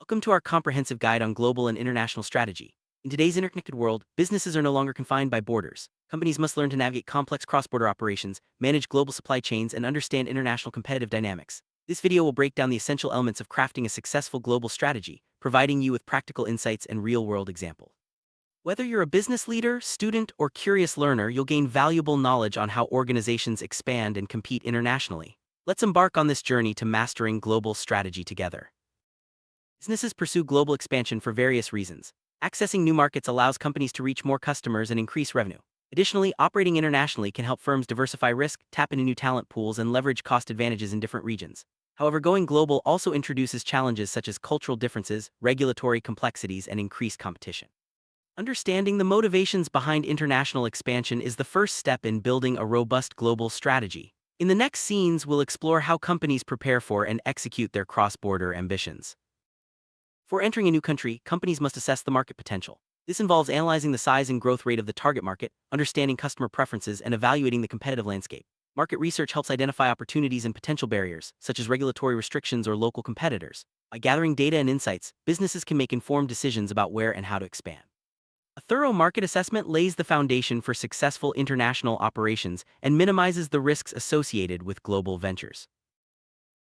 Welcome to our comprehensive guide on global and international strategy. In today's interconnected world, businesses are no longer confined by borders. Companies must learn to navigate complex cross-border operations, manage global supply chains, and understand international competitive dynamics. This video will break down the essential elements of crafting a successful global strategy, providing you with practical insights and real-world examples. Whether you're a business leader, student, or curious learner, you'll gain valuable knowledge on how organizations expand and compete internationally. Let's embark on this journey to mastering global strategy together. Businesses pursue global expansion for various reasons. Accessing new markets allows companies to reach more customers and increase revenue. Additionally, operating internationally can help firms diversify risk, tap into new talent pools, and leverage cost advantages in different regions. However, going global also introduces challenges such as cultural differences, regulatory complexities, and increased competition. Understanding the motivations behind international expansion is the first step in building a robust global strategy. In the next scenes, we'll explore how companies prepare for and execute their cross-border ambitions. For entering a new country, companies must assess the market potential. This involves analyzing the size and growth rate of the target market, understanding customer preferences, and evaluating the competitive landscape. Market research helps identify opportunities and potential barriers, such as regulatory restrictions or local competitors. By gathering data and insights, businesses can make informed decisions about where and how to expand. A thorough market assessment lays the foundation for successful international operations and minimizes the risks associated with global ventures.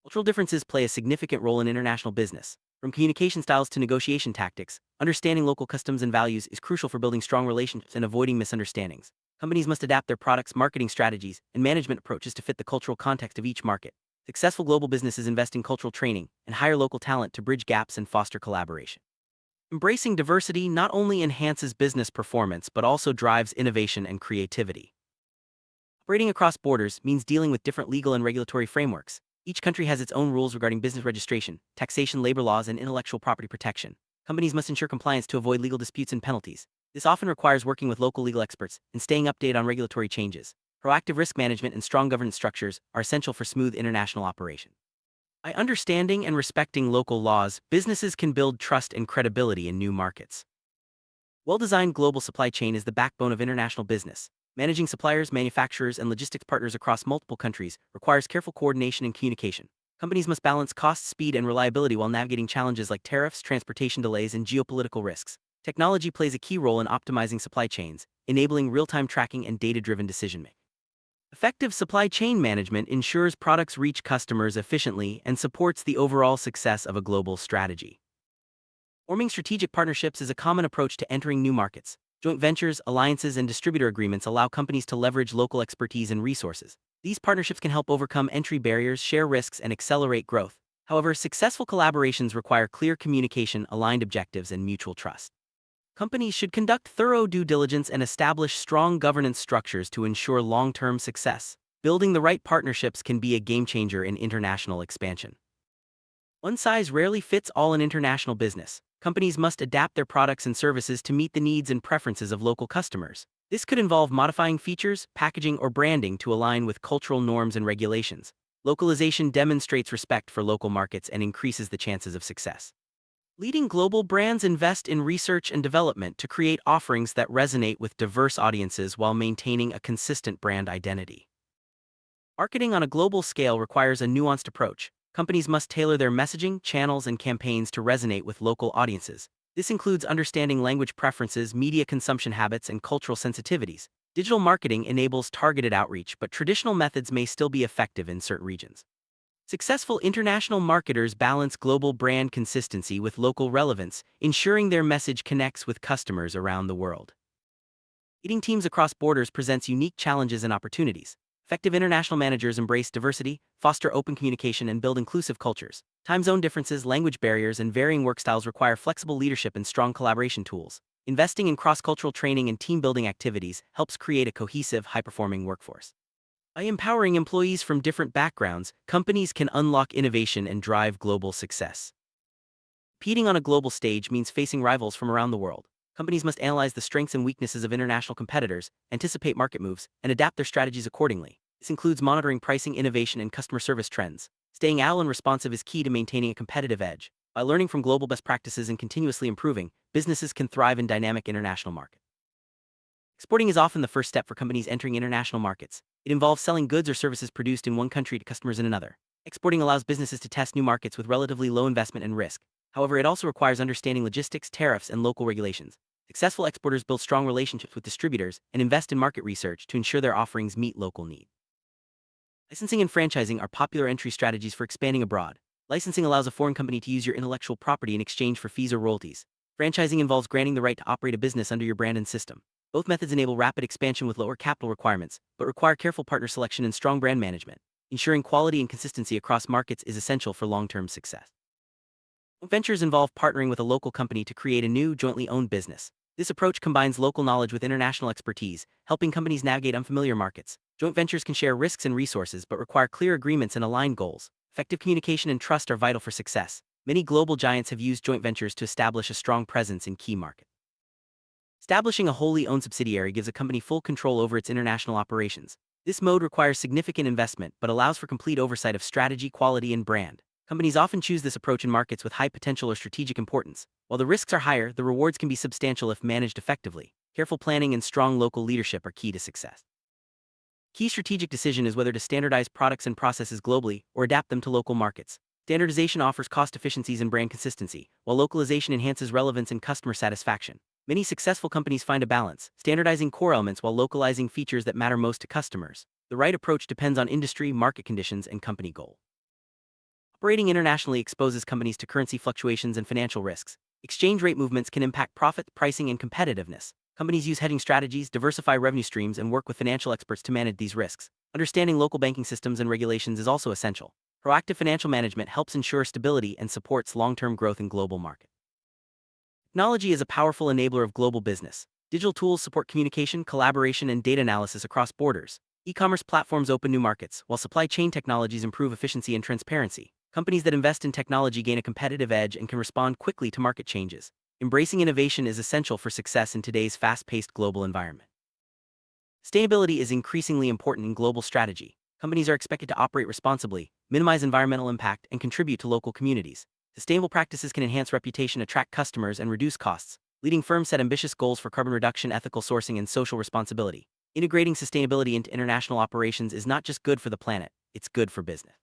Cultural differences play a significant role in international business. From communication styles to negotiation tactics, understanding local customs and values is crucial for building strong relationships and avoiding misunderstandings. Companies must adapt their products, marketing strategies, and management approaches to fit the cultural context of each market. Successful global businesses invest in cultural training and hire local talent to bridge gaps and foster collaboration. Embracing diversity not only enhances business performance but also drives innovation and creativity. Operating across borders means dealing with different legal and regulatory frameworks. Each country has its own rules regarding business registration, taxation, labor laws, and intellectual property protection. Companies must ensure compliance to avoid legal disputes and penalties. This often requires working with local legal experts and staying updated on regulatory changes. Proactive risk management and strong governance structures are essential for smooth international operation. By understanding and respecting local laws, businesses can build trust and credibility in new markets. Well-designed global supply chain is the backbone of international business. Managing suppliers, manufacturers, and logistics partners across multiple countries requires careful coordination and communication. Companies must balance cost, speed, and reliability while navigating challenges like tariffs, transportation delays, and geopolitical risks. Technology plays a key role in optimizing supply chains, enabling real-time tracking and data-driven decision-making. Effective supply chain management ensures products reach customers efficiently and supports the overall success of a global strategy. Forming strategic partnerships is a common approach to entering new markets. Joint ventures, alliances, and distributor agreements allow companies to leverage local expertise and resources. These partnerships can help overcome entry barriers, share risks, and accelerate growth. However, successful collaborations require clear communication, aligned objectives, and mutual trust. Companies should conduct thorough due diligence and establish strong governance structures to ensure long-term success. Building the right partnerships can be a game-changer in international expansion. One size rarely fits all in international business. Companies must adapt their products and services to meet the needs and preferences of local customers. This could involve modifying features, packaging, or branding to align with cultural norms and regulations. Localization demonstrates respect for local markets and increases the chances of success. Leading global brands invest in research and development to create offerings that resonate with diverse audiences while maintaining a consistent brand identity. Marketing on a global scale requires a nuanced approach. Companies must tailor their messaging, channels, and campaigns to resonate with local audiences. This includes understanding language preferences, media consumption habits, and cultural sensitivities. Digital marketing enables targeted outreach, but traditional methods may still be effective in certain regions. Successful international marketers balance global brand consistency with local relevance, ensuring their message connects with customers around the world. Leading teams across borders presents unique challenges and opportunities. Effective international managers embrace diversity, foster open communication, and build inclusive cultures. Time zone differences, language barriers, and varying work styles require flexible leadership and strong collaboration tools. Investing in cross-cultural training and team-building activities helps create a cohesive, high-performing workforce. By empowering employees from different backgrounds, companies can unlock innovation and drive global success. Competing on a global stage means facing rivals from around the world. Companies must analyze the strengths and weaknesses of international competitors, anticipate market moves, and adapt their strategies accordingly. This includes monitoring pricing, innovation, and customer service trends. Staying agile and responsive is key to maintaining a competitive edge. By learning from global best practices and continuously improving, businesses can thrive in dynamic international markets. Exporting is often the first step for companies entering international markets. It involves selling goods or services produced in one country to customers in another. Exporting allows businesses to test new markets with relatively low investment and risk. However, it also requires understanding logistics, tariffs, and local regulations. Successful exporters build strong relationships with distributors and invest in market research to ensure their offerings meet local needs. Licensing and franchising are popular entry strategies for expanding abroad. Licensing allows a foreign company to use your intellectual property in exchange for fees or royalties. Franchising involves granting the right to operate a business under your brand and system. Both methods enable rapid expansion with lower capital requirements, but require careful partner selection and strong brand management. Ensuring quality and consistency across markets is essential for long-term success. Joint ventures involve partnering with a local company to create a new, jointly owned business. This approach combines local knowledge with international expertise, helping companies navigate unfamiliar markets. Joint ventures can share risks and resources but require clear agreements and aligned goals. Effective communication and trust are vital for success. Many global giants have used joint ventures to establish a strong presence in key markets. Establishing a wholly owned subsidiary gives a company full control over its international operations. This mode requires significant investment but allows for complete oversight of strategy, quality, and brand. Companies often choose this approach in markets with high potential or strategic importance. While the risks are higher, the rewards can be substantial if managed effectively. Careful planning and strong local leadership are key to success. Key strategic decision is whether to standardize products and processes globally or adapt them to local markets. Standardization offers cost efficiencies and brand consistency, while localization enhances relevance and customer satisfaction. Many successful companies find a balance, standardizing core elements while localizing features that matter most to customers. The right approach depends on industry, market conditions, and company goals. Operating internationally exposes companies to currency fluctuations and financial risks. Exchange rate movements can impact profit, pricing, and competitiveness. Companies use hedging strategies, diversify revenue streams, and work with financial experts to manage these risks. Understanding local banking systems and regulations is also essential. Proactive financial management helps ensure stability and supports long-term growth in global markets. Technology is a powerful enabler of global business. Digital tools support communication, collaboration, and data analysis across borders. E-commerce platforms open new markets, while supply chain technologies improve efficiency and transparency. Companies that invest in technology gain a competitive edge and can respond quickly to market changes. Embracing innovation is essential for success in today's fast-paced global environment. Sustainability is increasingly important in global strategy. Companies are expected to operate responsibly, minimize environmental impact, and contribute to local communities. Sustainable practices can enhance reputation, attract customers, and reduce costs. Leading firms set ambitious goals for carbon reduction, ethical sourcing, and social responsibility. Integrating sustainability into international operations is not just good for the planet, it's good for business.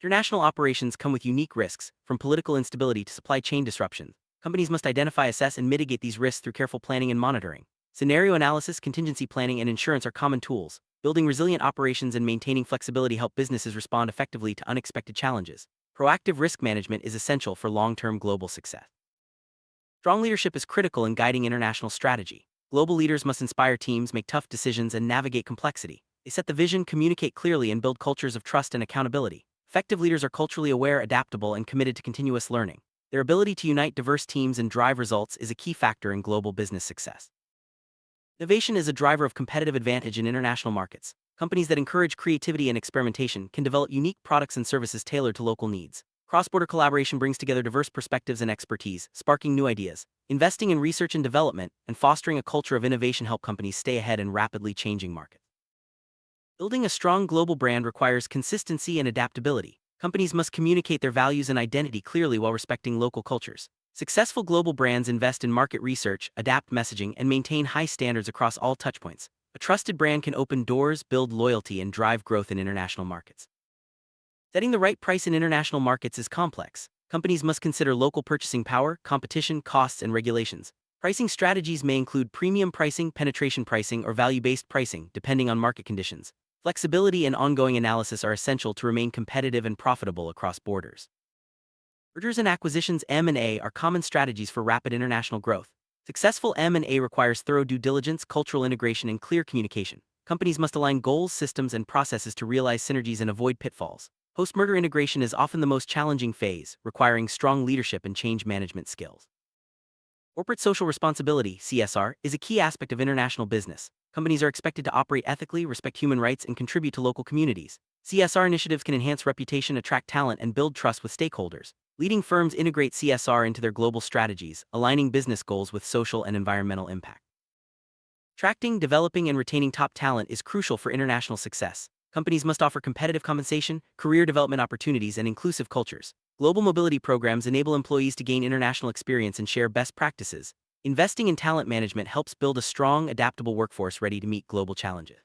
International operations come with unique risks, from political instability to supply chain disruptions. Companies must identify, assess, and mitigate these risks through careful planning and monitoring. Scenario analysis, contingency planning, and insurance are common tools. Building resilient operations and maintaining flexibility help businesses respond effectively to unexpected challenges. Proactive risk management is essential for long-term global success. Strong leadership is critical in guiding international strategy. Global leaders must inspire teams, make tough decisions, and navigate complexity. They set the vision, communicate clearly, and build cultures of trust and accountability. Effective leaders are culturally aware, adaptable, and committed to continuous learning. Their ability to unite diverse teams and drive results is a key factor in global business success. Innovation is a driver of competitive advantage in international markets. Companies that encourage creativity and experimentation can develop unique products and services tailored to local needs. Cross-border collaboration brings together diverse perspectives and expertise, sparking new ideas. Investing in research and development and fostering a culture of innovation help companies stay ahead in rapidly changing markets. Building a strong global brand requires consistency and adaptability. Companies must communicate their values and identity clearly while respecting local cultures. Successful global brands invest in market research, adapt messaging, and maintain high standards across all touchpoints. A trusted brand can open doors, build loyalty, and drive growth in international markets. Setting the right price in international markets is complex. Companies must consider local purchasing power, competition, costs, and regulations. Pricing strategies may include premium pricing, penetration pricing, or value-based pricing, depending on market conditions. Flexibility and ongoing analysis are essential to remain competitive and profitable across borders. Mergers and acquisitions (M&A) are common strategies for rapid international growth. Successful M&A requires thorough due diligence, cultural integration, and clear communication. Companies must align goals, systems, and processes to realize synergies and avoid pitfalls. Post-merger integration is often the most challenging phase, requiring strong leadership and change management skills. Corporate social responsibility (CSR) is a key aspect of international business. Companies are expected to operate ethically, respect human rights, and contribute to local communities. CSR initiatives can enhance reputation, attract talent, and build trust with stakeholders. Leading firms integrate CSR into their global strategies, aligning business goals with social and environmental impact. Attracting, developing, and retaining top talent is crucial for international success. Companies must offer competitive compensation, career development opportunities, and inclusive cultures. Global mobility programs enable employees to gain international experience and share best practices. Investing in talent management helps build a strong, adaptable workforce ready to meet global challenges.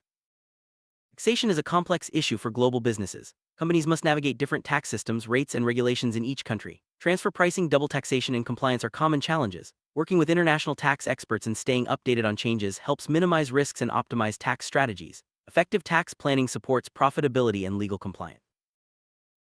Taxation is a complex issue for global businesses. Companies must navigate different tax systems, rates, and regulations in each country. Transfer pricing, double taxation, and compliance are common challenges. Working with international tax experts and staying updated on changes helps minimize risks and optimize tax strategies. Effective tax planning supports profitability and legal compliance.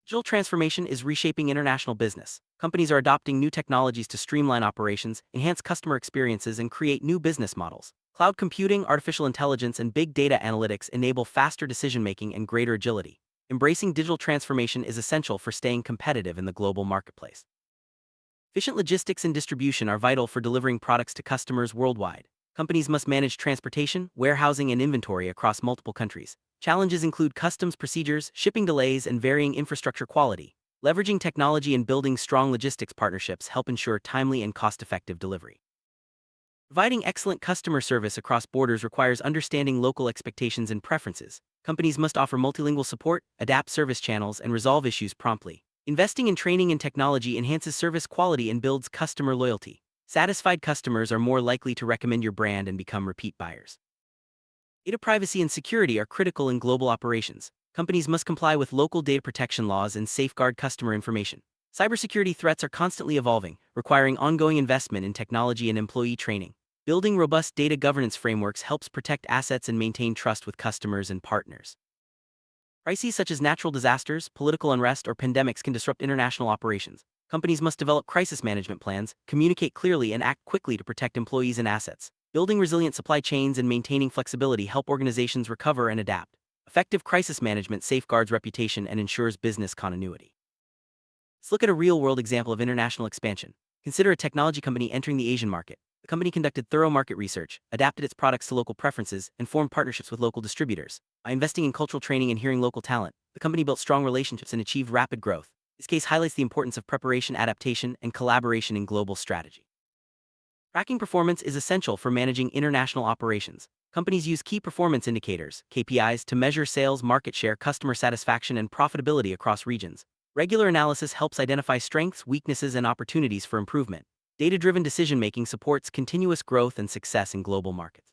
Digital transformation is reshaping international business. Companies are adopting new technologies to streamline operations, enhance customer experiences, and create new business models. Cloud computing, artificial intelligence, and big data analytics enable faster decision-making and greater agility. Embracing digital transformation is essential for staying competitive in the global marketplace. Efficient logistics and distribution are vital for delivering products to customers worldwide. Companies must manage transportation, warehousing, and inventory across multiple countries. Challenges include customs procedures, shipping delays, and varying infrastructure quality. Leveraging technology and building strong logistics partnerships help ensure timely and cost-effective delivery. Providing excellent customer service across borders requires understanding local expectations and preferences. Companies must offer multilingual support, adapt service channels, and resolve issues promptly. Investing in training and technology enhances service quality and builds customer loyalty. Satisfied customers are more likely to recommend your brand and become repeat buyers. Data privacy and security are critical in global operations. Companies must comply with local data protection laws and safeguard customer information. Cybersecurity threats are constantly evolving, requiring ongoing investment in technology and employee training. Building robust data governance frameworks helps protect assets and maintain trust with customers and partners. Crises such as natural disasters, political unrest, or pandemics can disrupt international operations. Companies must develop crisis management plans, communicate clearly, and act quickly to protect employees and assets. Building resilient supply chains and maintaining flexibility help organizations recover and adapt. Effective crisis management safeguards reputation and ensures business continuity. Let's look at a real-world example of international expansion. Consider a technology company entering the Asian market. The company conducted thorough market research, adapted its products to local preferences, and formed partnerships with local distributors. By investing in cultural training and hearing local talent, the company built strong relationships and achieved rapid growth. This case highlights the importance of preparation, adaptation, and collaboration in global strategy. Tracking performance is essential for managing international operations. Companies use key performance indicators, KPIs, to measure sales, market share, customer satisfaction, and profitability across regions. Regular analysis helps identify strengths, weaknesses, and opportunities for improvement. Data-driven decision-making supports continuous growth and success in global markets.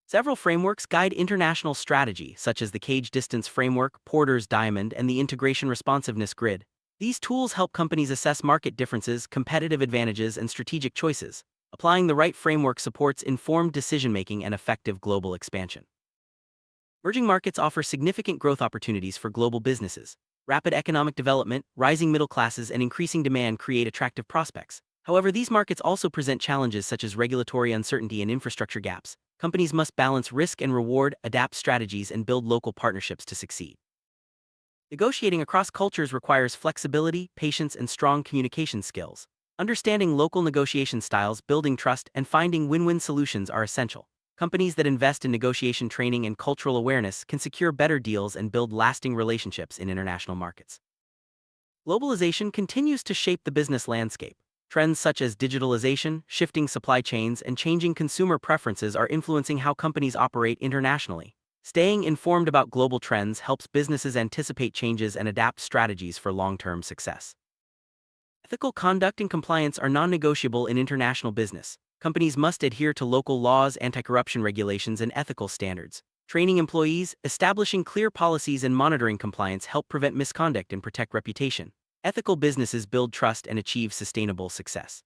Several frameworks guide international strategy, such as the Cage Distance Framework, Porter's Diamond, and the Integration Responsiveness Grid. These tools help companies assess market differences, competitive advantages, and strategic choices. Applying the right framework supports informed decision-making and effective global expansion. Emerging markets offer significant growth opportunities for global businesses. Rapid economic development, rising middle classes, and increasing demand create attractive prospects. However, these markets also present challenges such as regulatory uncertainty and infrastructure gaps. Companies must balance risk and reward, adapt strategies, and build local partnerships to succeed. Negotiating across cultures requires flexibility, patience, and strong communication skills. Understanding local negotiation styles, building trust, and finding win-win solutions are essential. Companies that invest in negotiation training and cultural awareness can secure better deals and build lasting relationships in international markets. Globalization continues to shape the business landscape. Trends such as digitalization, shifting supply chains, and changing consumer preferences are influencing how companies operate internationally. Staying informed about global trends helps businesses anticipate changes and adapt strategies for long-term success. Ethical conduct and compliance are non-negotiable in international business. Companies must adhere to local laws, anti-corruption regulations, and ethical standards. Training employees, establishing clear policies, and monitoring compliance help prevent misconduct and protect reputation. Ethical businesses build trust and achieve sustainable success.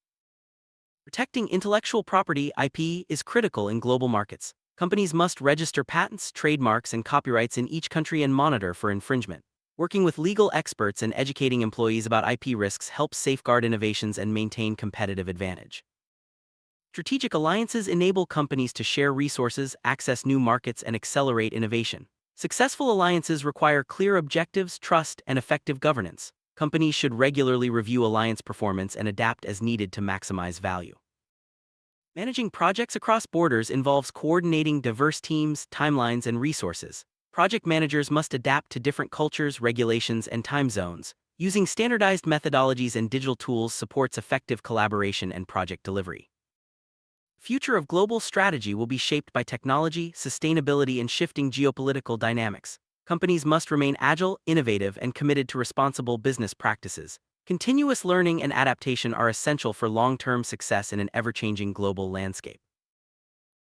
Protecting intellectual property (IP) is critical in global markets. Companies must register patents, trademarks, and copyrights in each country and monitor for infringement. Working with legal experts and educating employees about IP risks helps safeguard innovations and maintain competitive advantage. Strategic alliances enable companies to share resources, access new markets, and accelerate innovation. Successful alliances require clear objectives, trust, and effective governance. Companies should regularly review alliance performance and adapt as needed to maximize value. Managing projects across borders involves coordinating diverse teams, timelines, and resources. Project managers must adapt to different cultures, regulations, and time zones. Using standardized methodologies and digital tools supports effective collaboration and project delivery. The future of global strategy will be shaped by technology, sustainability, and shifting geopolitical dynamics. Companies must remain agile, innovative, and committed to responsible business practices. Continuous learning and adaptation are essential for long-term success in an ever-changing global landscape.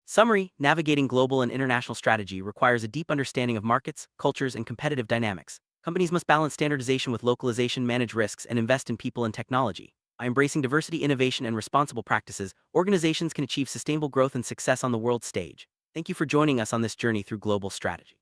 Summary: navigating global and international strategy requires a deep understanding of markets, cultures, and competitive dynamics. Companies must balance standardization with localization, manage risks, and invest in people and technology. By embracing diversity, innovation, and responsible practices, organizations can achieve sustainable growth and success on the world stage. Thank you for joining us on this journey through global strategy.